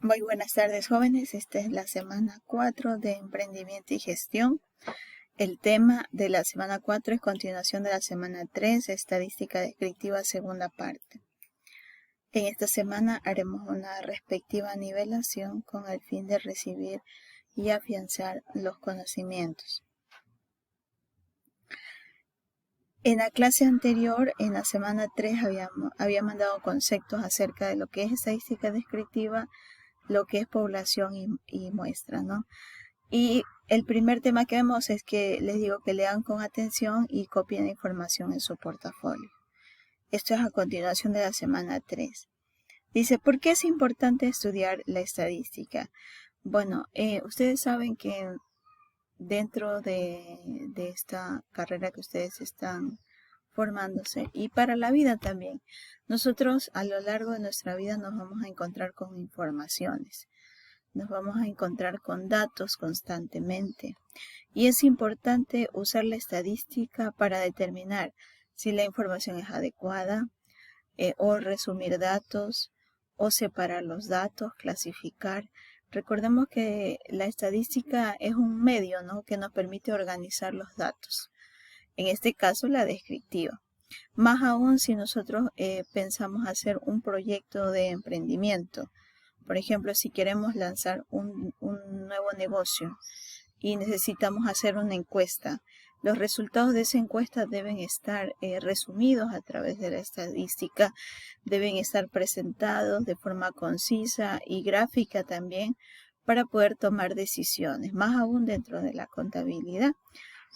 Muy buenas tardes, jóvenes. Esta es la semana 4 de Emprendimiento y Gestión. El tema de la semana 4 es continuación de la semana 3, Estadística Descriptiva, segunda parte. En esta semana haremos una respectiva nivelación con el fin de recibir y afianzar los conocimientos. En la clase anterior, en la semana 3, había mandado conceptos acerca de lo que es estadística descriptiva, lo que es población y muestra, ¿no? Y el primer tema que vemos es que les digo que lean con atención y copien la información en su portafolio. Esto es a continuación de la semana 3. Dice, ¿por qué es importante estudiar la estadística? Bueno, ustedes saben que dentro de esta carrera que ustedes están formándose y para la vida también, nosotros a lo largo de nuestra vida nos vamos a encontrar con informaciones. Nos vamos a encontrar con datos constantemente y es importante usar la estadística para determinar si la información es adecuada o resumir datos o separar los datos, clasificar. Recordemos que la estadística es un medio, ¿no?, que nos permite organizar los datos. En este caso, la descriptiva. Más aún si nosotros pensamos hacer un proyecto de emprendimiento. Por ejemplo, si queremos lanzar un nuevo negocio y necesitamos hacer una encuesta, los resultados de esa encuesta deben estar resumidos a través de la estadística, deben estar presentados de forma concisa y gráfica también para poder tomar decisiones, más aún dentro de la contabilidad.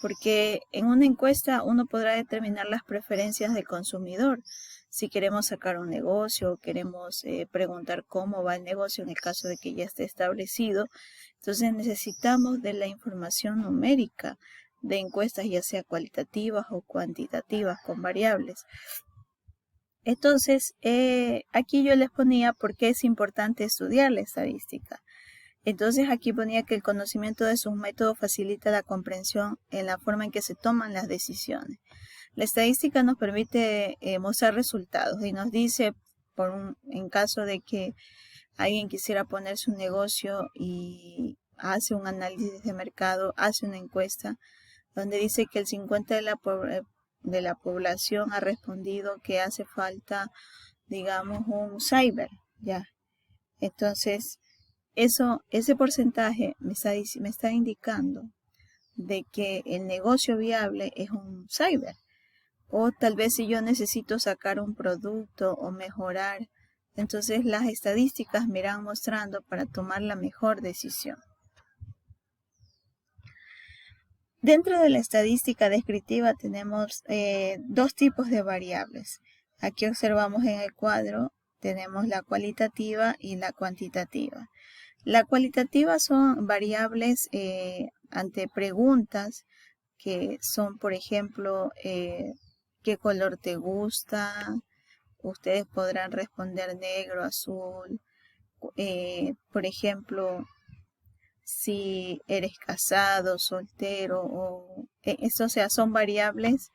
Porque en una encuesta uno podrá determinar las preferencias del consumidor. Si queremos sacar un negocio o queremos preguntar cómo va el negocio en el caso de que ya esté establecido, entonces necesitamos de la información numérica de encuestas, ya sea cualitativas o cuantitativas con variables. Entonces, aquí yo les ponía por qué es importante estudiar la estadística. Entonces aquí ponía que el conocimiento de sus métodos facilita la comprensión en la forma en que se toman las decisiones. La estadística nos permite mostrar resultados y nos dice, en caso de que alguien quisiera poner su negocio y hace un análisis de mercado, hace una encuesta, donde dice que el 50% de la población ha respondido que hace falta, digamos, un cyber, ¿ya? Entonces, ese porcentaje me está indicando de que el negocio viable es un cyber. O tal vez si yo necesito sacar un producto o mejorar, entonces las estadísticas me irán mostrando para tomar la mejor decisión. Dentro de la estadística descriptiva tenemos dos tipos de variables. Aquí observamos en el cuadro, tenemos la cualitativa y la cuantitativa. La cualitativa son variables ante preguntas que son, por ejemplo, ¿qué color te gusta? Ustedes podrán responder negro, azul. Por ejemplo, si eres casado, soltero, eso, o sea, son variables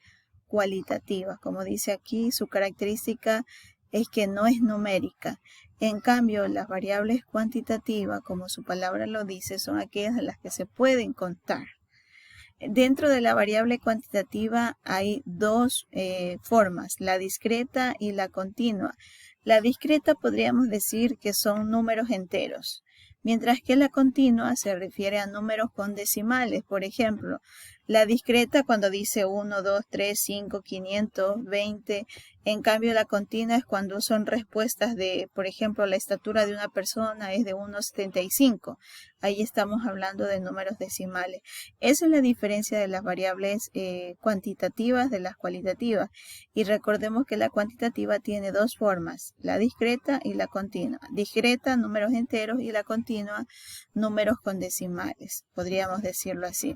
cualitativas. Como dice aquí, su característica es que no es numérica. En cambio, las variables cuantitativas, como su palabra lo dice, son aquellas de las que se pueden contar. Dentro de la variable cuantitativa hay dos formas, la discreta y la continua. La discreta podríamos decir que son números enteros, mientras que la continua se refiere a números con decimales. Por ejemplo, la discreta cuando dice 1, 2, 3, 5, 500, 20. En cambio, la continua es cuando son respuestas de, por ejemplo, la estatura de una persona es de 1,75. Ahí estamos hablando de números decimales. Esa es la diferencia de las variables cuantitativas de las cualitativas. Y recordemos que la cuantitativa tiene dos formas, la discreta y la continua. Discreta, números enteros, y la continua, números con decimales, podríamos decirlo así.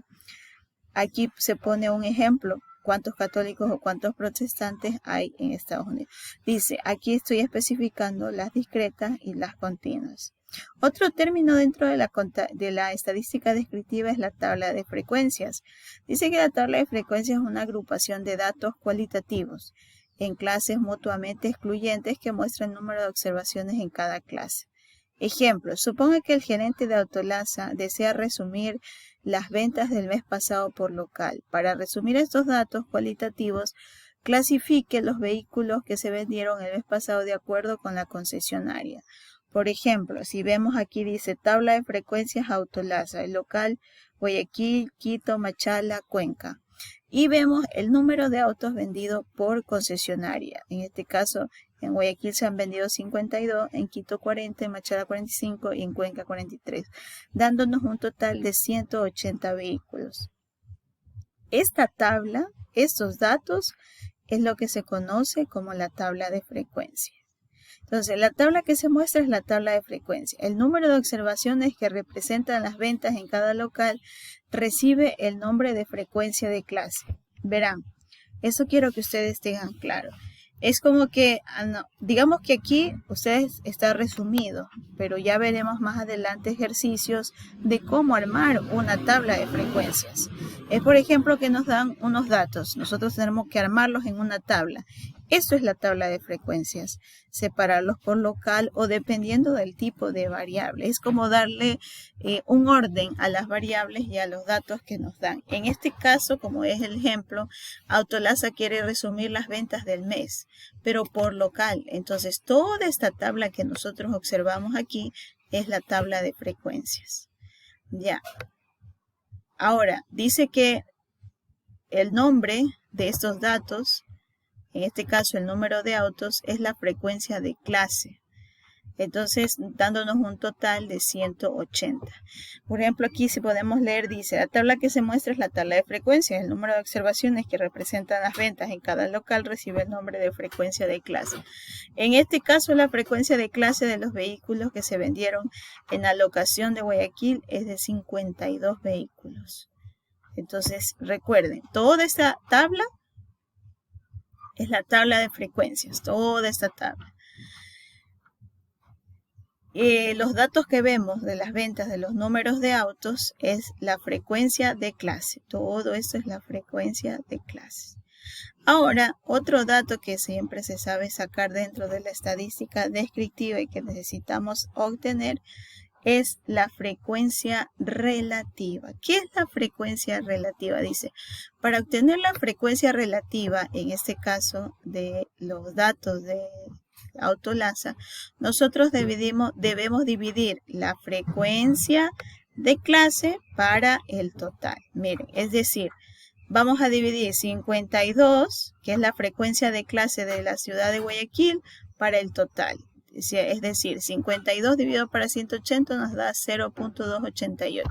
Aquí se pone un ejemplo, cuántos católicos o cuántos protestantes hay en Estados Unidos. Dice, aquí estoy especificando las discretas y las continuas. Otro término dentro de la estadística descriptiva es la tabla de frecuencias. Dice que la tabla de frecuencias es una agrupación de datos cualitativos en clases mutuamente excluyentes que muestra el número de observaciones en cada clase. Ejemplo, suponga que el gerente de Autolasa desea resumir las ventas del mes pasado por local. Para resumir estos datos cualitativos, clasifique los vehículos que se vendieron el mes pasado de acuerdo con la concesionaria. Por ejemplo, si vemos aquí dice tabla de frecuencias Autolasa, el local Guayaquil, Quito, Machala, Cuenca. Y vemos el número de autos vendidos por concesionaria. En este caso, en Guayaquil se han vendido 52, en Quito 40, en Machala 45 y en Cuenca 43, dándonos un total de 180 vehículos. Esta tabla, estos datos, es lo que se conoce como la tabla de frecuencia. Entonces, la tabla que se muestra es la tabla de frecuencia. El número de observaciones que representan las ventas en cada local recibe el nombre de frecuencia de clase. Verán, eso quiero que ustedes tengan claro. Es como que, digamos que aquí ustedes está resumido, pero ya veremos más adelante ejercicios de cómo armar una tabla de frecuencias. Es por ejemplo que nos dan unos datos, nosotros tenemos que armarlos en una tabla. Esto es la tabla de frecuencias, separarlos por local o dependiendo del tipo de variable. Es como darle un orden a las variables y a los datos que nos dan. En este caso, como es el ejemplo, Autolasa quiere resumir las ventas del mes, pero por local. Entonces, toda esta tabla que nosotros observamos aquí es la tabla de frecuencias. Ya. Ahora, dice que el nombre de estos datos, en este caso el número de autos, es la frecuencia de clase. Entonces, dándonos un total de 180. Por ejemplo, aquí si podemos leer, dice, la tabla que se muestra es la tabla de frecuencias. El número de observaciones que representan las ventas en cada local recibe el nombre de frecuencia de clase. En este caso, la frecuencia de clase de los vehículos que se vendieron en la locación de Guayaquil es de 52 vehículos. Entonces, recuerden, toda esta tabla es la tabla de frecuencias, toda esta tabla. Los datos que vemos de las ventas de los números de autos es la frecuencia de clase. Todo esto es la frecuencia de clase. Ahora, otro dato que siempre se sabe sacar dentro de la estadística descriptiva y que necesitamos obtener es la frecuencia relativa. ¿Qué es la frecuencia relativa? Dice, para obtener la frecuencia relativa, en este caso de los datos de Autolasa, nosotros debemos dividir la frecuencia de clase para el total. Miren, es decir, vamos a dividir 52, que es la frecuencia de clase de la ciudad de Guayaquil, para el total. Es decir, 52 dividido para 180 nos da 0.288.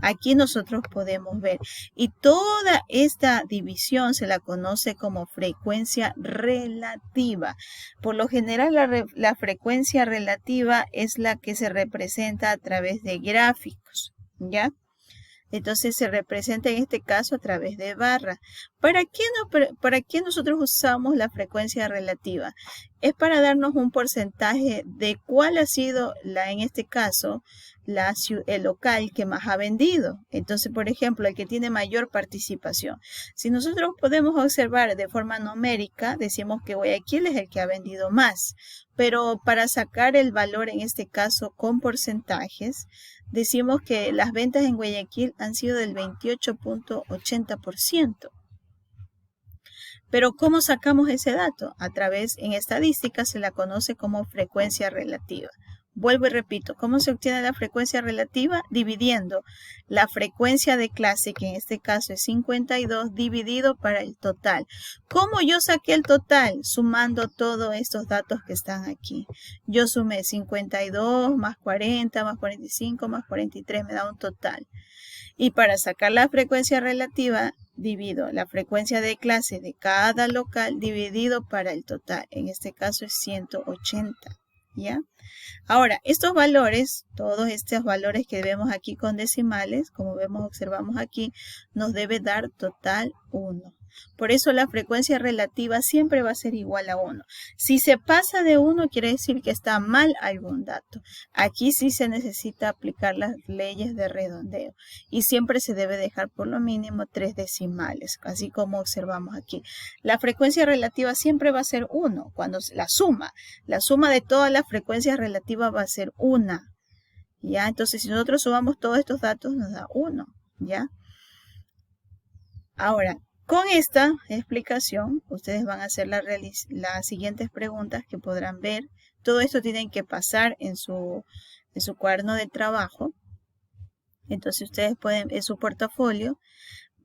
Aquí nosotros podemos ver. Y toda esta división se la conoce como frecuencia relativa. Por lo general, la frecuencia relativa es la que se representa a través de gráficos, ¿ya? Entonces se representa en este caso a través de barra. ¿Para qué nosotros usamos la frecuencia relativa? Es para darnos un porcentaje de cuál ha sido, en este caso, el local que más ha vendido. Entonces, por ejemplo, el que tiene mayor participación. Si nosotros podemos observar de forma numérica, decimos que Guayaquil es el que ha vendido más. Pero para sacar el valor, en este caso, con porcentajes, decimos que las ventas en Guayaquil han sido del 28.80%. Pero ¿cómo sacamos ese dato? A través, en estadística, se la conoce como frecuencia relativa. Vuelvo y repito, ¿cómo se obtiene la frecuencia relativa? Dividiendo la frecuencia de clase, que en este caso es 52, dividido para el total. ¿Cómo yo saqué el total? Sumando todos estos datos que están aquí. Yo sumé 52 más 40 más 45 más 43, me da un total. Y para sacar la frecuencia relativa, divido la frecuencia de clase de cada local dividido para el total. En este caso es 180, ¿ya? Ahora, estos valores, todos estos valores que vemos aquí con decimales, como observamos aquí, nos debe dar total 1. Por eso la frecuencia relativa siempre va a ser igual a 1. Si se pasa de 1, quiere decir que está mal algún dato. Aquí sí se necesita aplicar las leyes de redondeo. Y siempre se debe dejar por lo mínimo 3 decimales, así como observamos aquí. La frecuencia relativa siempre va a ser 1, cuando la suma de todas las frecuencias relativas va a ser 1. ¿Ya? Entonces, si nosotros sumamos todos estos datos, nos da 1. ¿Ya? Ahora, con esta explicación, ustedes van a hacer las siguientes preguntas que podrán ver. Todo esto tienen que pasar en su cuaderno de trabajo. Entonces, ustedes pueden, en su portafolio,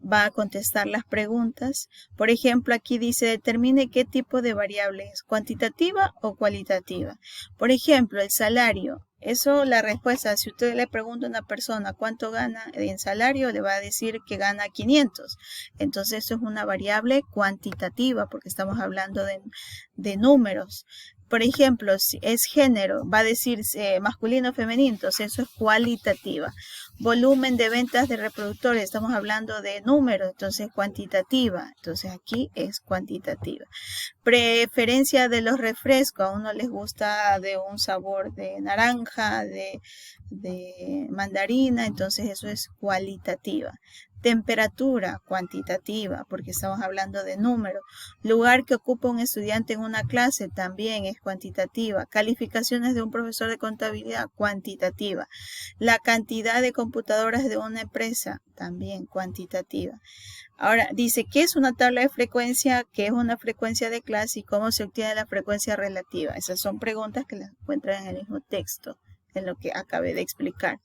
va a contestar las preguntas. Por ejemplo, aquí dice, determine qué tipo de variable es, cuantitativa o cualitativa. Por ejemplo, el salario. Eso, la respuesta, si usted le pregunta a una persona cuánto gana en salario, le va a decir que gana 500. Entonces, eso es una variable cuantitativa porque estamos hablando de números. Por ejemplo, si es género, va a decir masculino o femenino, entonces eso es cualitativa. Volumen de ventas de reproductores, estamos hablando de números, entonces cuantitativa. Entonces aquí es cuantitativa. Preferencia de los refrescos, a uno les gusta de un sabor de naranja, de mandarina, entonces eso es cualitativa. Temperatura, cuantitativa, porque estamos hablando de número. Lugar que ocupa un estudiante en una clase, también es cuantitativa. Calificaciones de un profesor de contabilidad, cuantitativa. La cantidad de computadoras de una empresa, también cuantitativa. Ahora, dice, ¿qué es una tabla de frecuencia? ¿Qué es una frecuencia de clase? ¿Y cómo se obtiene la frecuencia relativa? Esas son preguntas que las encuentran en el mismo texto, en lo que acabé de explicar.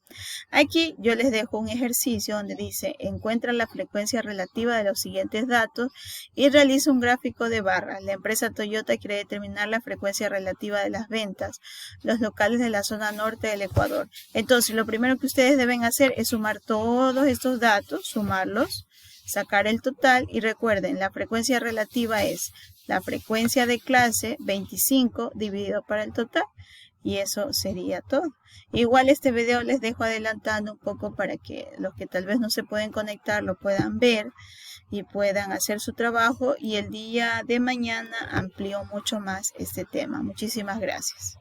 Aquí yo les dejo un ejercicio donde dice, encuentra la frecuencia relativa de los siguientes datos y realiza un gráfico de barras. La empresa Toyota quiere determinar la frecuencia relativa de las ventas, los locales de la zona norte del Ecuador. Entonces, lo primero que ustedes deben hacer es sumar todos estos datos, sumarlos, sacar el total y recuerden, la frecuencia relativa es la frecuencia de clase 25 dividido para el total. Y eso sería todo. Igual este video les dejo adelantando un poco para que los que tal vez no se pueden conectar lo puedan ver y puedan hacer su trabajo. Y el día de mañana amplío mucho más este tema. Muchísimas gracias.